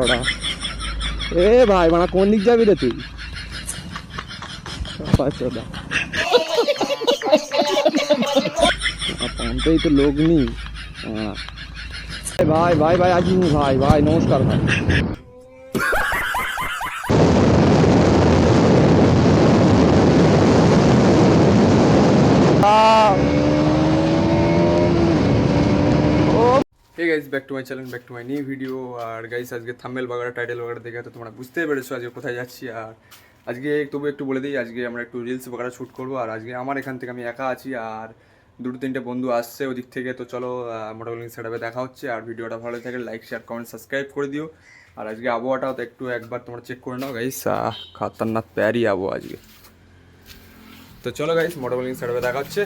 ওরা এ ভাই মানে কোন দিক যাবি রে তুই? পাম্পেই তো লোক নেই। ভাই ভাই ভাই আসিনি ভাই, ভাই নমস্কার ভাই। Hey guys, back to my channel, back to my new video. আর গাইস আজকে থাম্বনেল বাগারা টাইটেল বাগারা দেখে তো তোমরা বুঝতেই পেরেছো আজকে কোথায় যাচ্ছি। আর আজকে তবু একটু বলে দিই, আজকে আমরা একটু রিলস বাগারা শ্যুট করবো। আর আজকে আমার এখান থেকে আমি একা আছি, আর দুটো তিনটে বন্ধু আসছে ওদিক থেকে। তো চলো মোটরসাইকেল সেটআপে দেখা হচ্ছে। আর ভিডিওটা ভালো থাকে লাইক শেয়ার কমেন্ট সাবস্ক্রাইব করে দিও। আর আজকে আবহাওয়াটাও তো একটু একবার তোমরা চেক করে নাও গাইস, খতরনাক প্যারি আবহাওয়া আজকে। তো চলো গাইস মোটরসাইকেল সেটআপে দেখা হচ্ছে।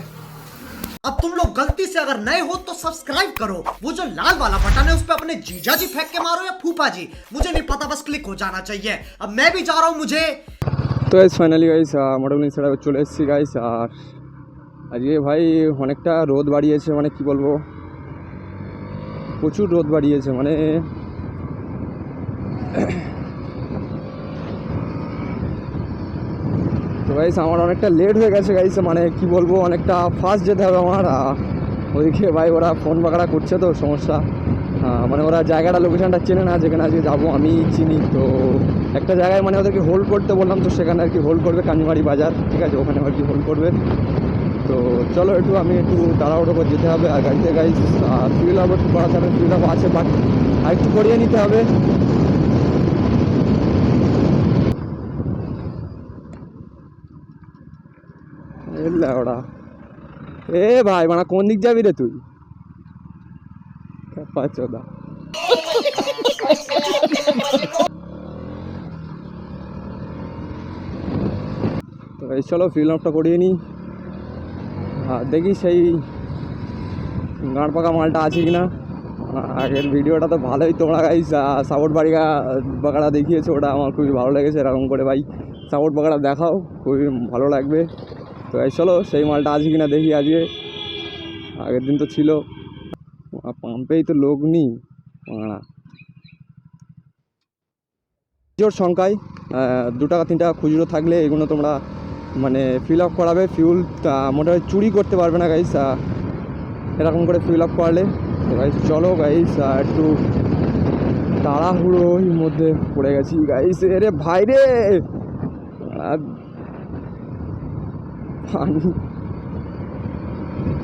अब तुम लोग गलती से अगर नए हो तो सब्सक्राइब करो, वो जो लाल वाला बटन है उस पे अपने जीजा जी फेंक के मारो या फूफा जी, मुझे नहीं पता, बस क्लिक हो जाना चाहिए। अब मैं भी जा रहा हूँ मुझे। তো গাইস ফাইনালি গাইস মোটরসাইকেল সেটআপে চলে এসেছি গাইস। আর আজকে ভাই অনেকটা রোদ বাড়িয়েছে, মানে কি বলবো, প্রচুর রোদ বাড়িয়েছে মানে। তো গাইস আমার অনেকটা লেট হয়ে গেছে গাইস, মানে কি বলবো, অনেকটা ফাস্ট যেতে হবে আমার। ওইদিকে ভাই ওরা ফোন বাগড়া করছে, তো সমস্যা মানে ওরা জায়গাটা লোকেশানটা চেনে না, যেখানে আজকে যাবো আমি চিনি। তো একটা জায়গায় মানে ওদেরকে হোল্ড করতে বললাম, তো সেখানে আর কি হোল্ড করবে কানিমারি বাজার, ঠিক আছে, ওখানে আর কি হোল্ড করবে। তো চলো আমি একটু তাড়াহুড়ো করে যেতে হবে। আর গাড়িতে গাইস ফিল আপ একটু করা যাবে, ফিল আপ আছে বাট আর একটু করিয়ে নিতে হবে। ওরা এ ভাই মানে কোন দিক যাবি রে তুই? চোদা। তো এই চলো ফিল আপটা করিয়ে নিই। দেখি সেই গাঁড় পাকা মালটা আছে কিনা। আগের ভিডিওটা তো ভালোই তোমরা গাইস সাপোর্ট বাগাড়া দেখিয়েছো, ওটা আমার খুবই ভালো লেগেছে। এরকম করে ভাই সাপোর্ট বাগাড়া দেখাও, খুবই ভালো লাগবে। তো এই চলো সেই মালটা আছে কিনা দেখি আজকে। আগের দিন তো ছিল, পাম্পেই তো লোক নেই। খুচরোর সংখ্যায় 2 টাকা 3 টাকা খুচরো থাকলে এগুলো তোমরা মানে ফিল আপ করাবে। ফিউল মোটামুটি চুরি করতে পারবে না গাইস এরকম করে ফিল আপ করালে। তো গাইস চলো গাইস একটু তাড়াহুড়োর মধ্যে পড়ে গেছি গাইস। এরে ভাই রে পানি।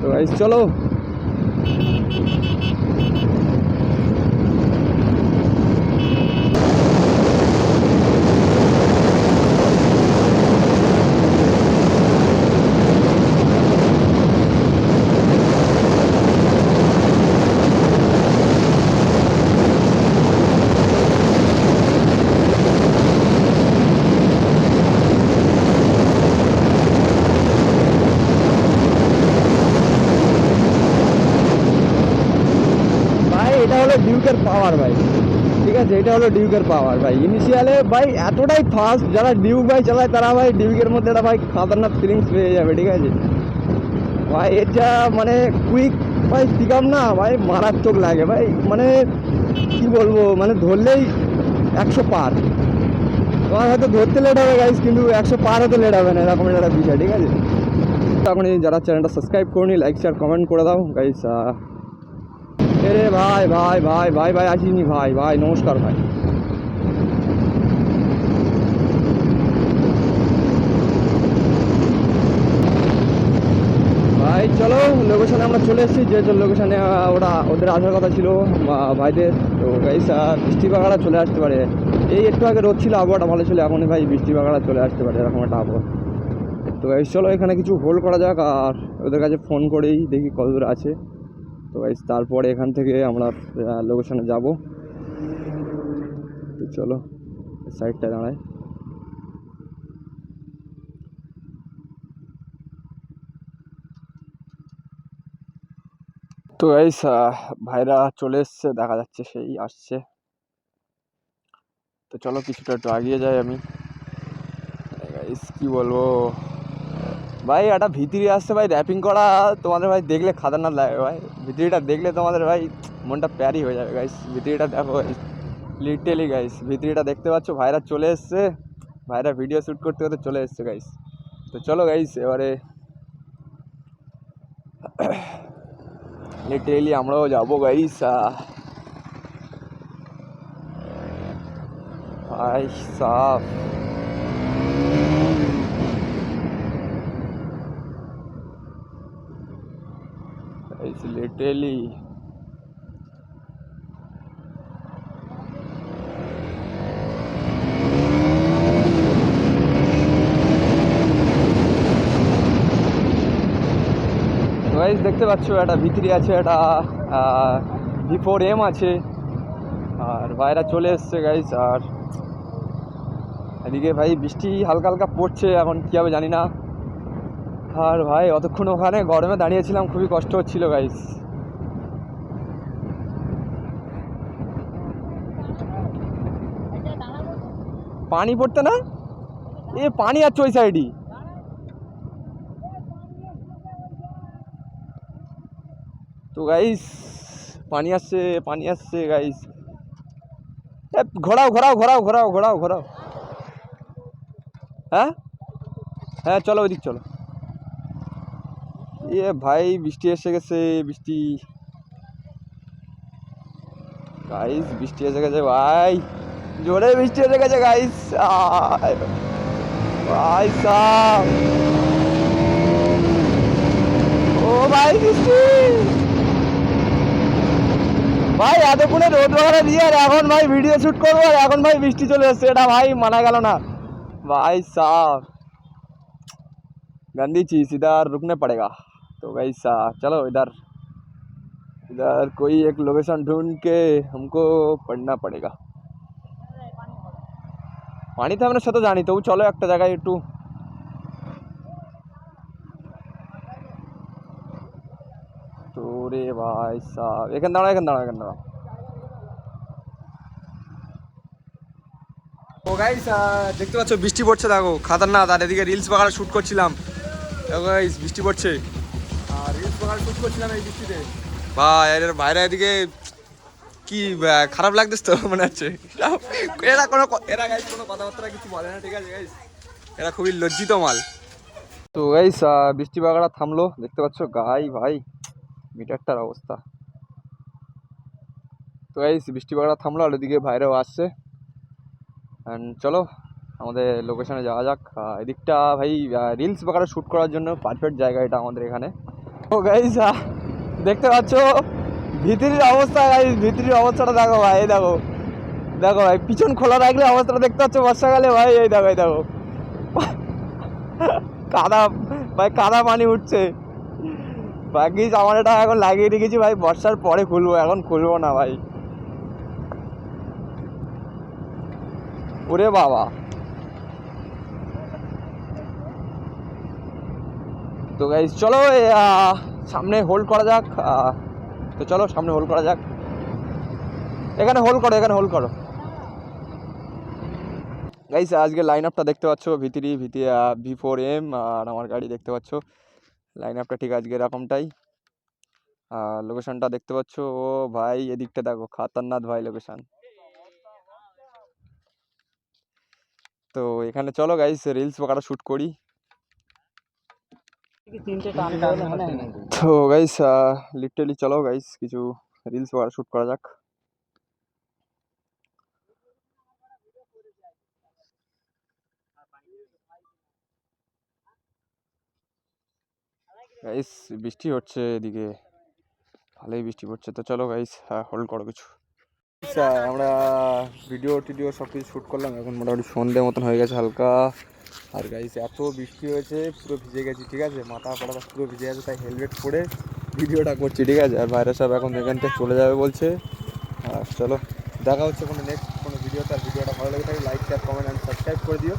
তো গাইস চলো ডিউকের পাওয়ার ভাই, ঠিক আছে, এটা হলো ডিউকের পাওয়ার ভাই। ইনিশিয়ালে ভাই এতটাই ফাস্ট, যারা ডিউক ভাই চালায় তারা ভাই ডিউকের মধ্যে একটা ভাই খাতারনাক ফিলিংস পেয়ে যাবে, ঠিক আছে ভাই। এটা মানে কুইক ভাই পিক আপ না ভাই, মারাত্মক লাগে ভাই, মানে কি বলবো, মানে ধরলেই 100 পার। তোমার হয়তো ধরতে লেট হবে গাইস, কিন্তু 100 পার হতে লেট হবে না, এরকম একটা বিষয়, ঠিক আছে। তখন যারা চ্যানেলটা সাবস্ক্রাইব করনি লাইক শেয়ার কমেন্ট করে দাও গাইস। এরে ভাই ভাই ভাই ভাই ভাই আসিনি ভাই, ভাই নমস্কার ভাই। ভাই চলো লোকেশনে আমরা চলে এসেছি, যে লোকেশনে ওরা ওদের আসার কথা ছিল ভাইদের। তো গাইস বৃষ্টি বাগাড়া চলে আসতে পারে। এই একটু আগে রোদ ছিল, আবহাওয়াটা ভালো ছিল, এখনই ভাই বৃষ্টি বাগাড়া চলে আসতে পারে, এরকম একটা আবহাওয়া। তো গাইস চলো এখানে কিছু হোল্ড করা যাক, আর ওদের কাছে ফোন করেই দেখি কত দূর আছে। তো গাইস তারপরে এখান থেকে আমরা লোকেশনে যাব। তো চলো সাইডটা দাঁড়ায়। তো গাইস ভাইরা চলে এসছে, দেখা যাচ্ছে সেই আসছে। তো চলো কিছুটা একটু আগিয়ে যাই আমি। গাইস কি বলবো ভাই, একটা ভিতরি আসছে ভাই র্যাপিং করা, তোমাদের ভাই দেখলে খাতারনাক লাগে ভাই। ভিতরিটা দেখলে তোমাদের ভাই মনটা প্যারি হয়ে যাবে গাইস, ভিতরিটা দেখো গাইস। লিটারালি গাইস ভিতরিটা দেখতে পাচ্ছ, ভাইরা চলে এসছে, ভাইরা ভিডিও শ্যুট করতে করতে চলে এসছে গাইস। তো চলো গাইস এবারে লিটারালি আমরাও যাবো গাইস। ভাই সাফ গাইস লিটারালি গাইস দেখতে পাচ্ছ একটা ভিতরি আছে, একটা V4M আছে, আর বাইরে চলে এসছে গাইস। আর এদিকে ভাই বৃষ্টি হালকা হালকা পড়ছে, এখন কী হবে জানি না। আর ভাই অতক্ষণ ওখানে গরমে দাঁড়িয়েছিলাম, খুবই কষ্ট হচ্ছিল গাইস। পানি পড়তে না, এ পানি আছে ওই সাইডই। তো গাইস পানি আসছে গাইস। ঘোরাও ঘোরাও ঘোরাও ঘোরাও ঘোরাও ঘোরাও। হ্যাঁ হ্যাঁ চলো ওইদিক চলো। এ ভাই বৃষ্টি এসে গেছে, বৃষ্টি গাইস, বৃষ্টি এসে গেছে ভাই, জোরে বৃষ্টি এসে গেছে গাইস। ভাই সাব ও ভাই বৃষ্টি ভাই, এতক্ষণে রোদ বাগানে দিয়ে আর এখন ভাই ভিডিও শ্যুট করবো, আর এখন ভাই বৃষ্টি চলে এসছে, এটা ভাই মানা গেল না भाई साहब। गंदी चीज, इधर रुकने पड़ेगा। तो भाई साहब चलो इधर इधर कोई एक लोकेशन ढूंढ के हमको पढ़ना पड़ेगा। पानी तो हमने साथ जानी, तो चलो एक जगह একটু তো রে ভাই সাহেব, এখানে দাঁড়া এখানে দাঁড়া এখানে দাঁড়া। তো গাইস দেখতে পাচ্ছ বৃষ্টি পড়ছে, দেখো খাতারনাক। আর এদিকে রিলস বাগাড়া শ্যুট করছিলাম, দেখো গাইস বৃষ্টি পড়ছে, আর রিলস বাগাড়া শ্যুট করছিলাম এই বৃষ্টিতে। ভাই এর বাইরে এদিকে কি খারাপ লাগতেছে তো মনে হচ্ছে। এরা গাইস কোনো কথাবার্তা কিছু বলে না, ঠিক আছে গাইস, এরা খুবই লজ্জিত মাল। তো গাইস বৃষ্টি বাগাড়া থামলো, দেখতে পাচ্ছ গাই ভাই মিটারটার অবস্থা। তো গাইস বৃষ্টি বাগাড়া থামলো, আর ওদিকে ভাইরাও আসছে। চলো আমাদের লোকেশনে যাওয়া যাক। এদিকটা ভাই রিলস বাগাড়া শ্যুট করার জন্য পারফেক্ট জায়গা এটা আমাদের এখানে। ও গাইস দেখতে পাচ্ছ ভিতরির অবস্থা, গাইস ভিতরির অবস্থাটা দেখো ভাই, এই দেখো দেখো ভাই, পিছন খোলা রাখলে অবস্থাটা দেখতে পাচ্ছ বর্ষাকালে ভাই, এই দেখো এই দেখো কাদা ভাই, কাদা পানি উঠছে। বাকি আমার এটা এখন লাগিয়ে রেখেছি ভাই, বর্ষার পরে খুলবো, এখন খুলবো না ভাই। ওরে বাবা। তো গাইস চলো সামনে হোল্ড করা যাক। তো চলো সামনে হোল্ড করা যাক, এখানে হোল্ড করো, এখানে হোল্ড করো গাইস। আজকে লাইন আপটা দেখতে পাচ্ছ, ভিতরি V4M আর আমার গাড়ি দেখতে পাচ্ছ, লাইন আপটা ঠিক আজকে এরকমটাই। লোকেশনটা দেখতে পাচ্ছ, ও ভাই এদিকটা দেখো খাতারনাক ভাই লোকেশন। তো এখানে চলো গাইস রিলস বাগাড়া শ্যুট করি। তো গাইস লিটারালি চলো গাইস কিছু রিলস বাগাড়া শ্যুট করা যাক। গাইস বৃষ্টি হচ্ছে এদিকে, ভালোই বৃষ্টি পড়ছে। তো চলো গাইস হোল্ড করো কিছু। আমরা ভিডিও টিডিও সব কিছু শ্যুট করলাম, এখন মোটামুটি সন্ধে মতন হয়ে গেছে হালকা। আর গাইস এত বৃষ্টি হয়েছে পুরো ভিজে গেছি, ঠিক আছে, মাথা পাড়াটা পুরো ভিজে গেছে, তাই হেলমেট পরে ভিডিওটা করছি, ঠিক আছে। আর বাইরে সব এখন এখান থেকে চলে যাবে বলছে। আর চলো দেখা হচ্ছে কোনো নেক্সট কোনো ভিডিওতে। আর ভিডিওটা ভালো লেগে থাকে like share comment and subscribe করে দিও।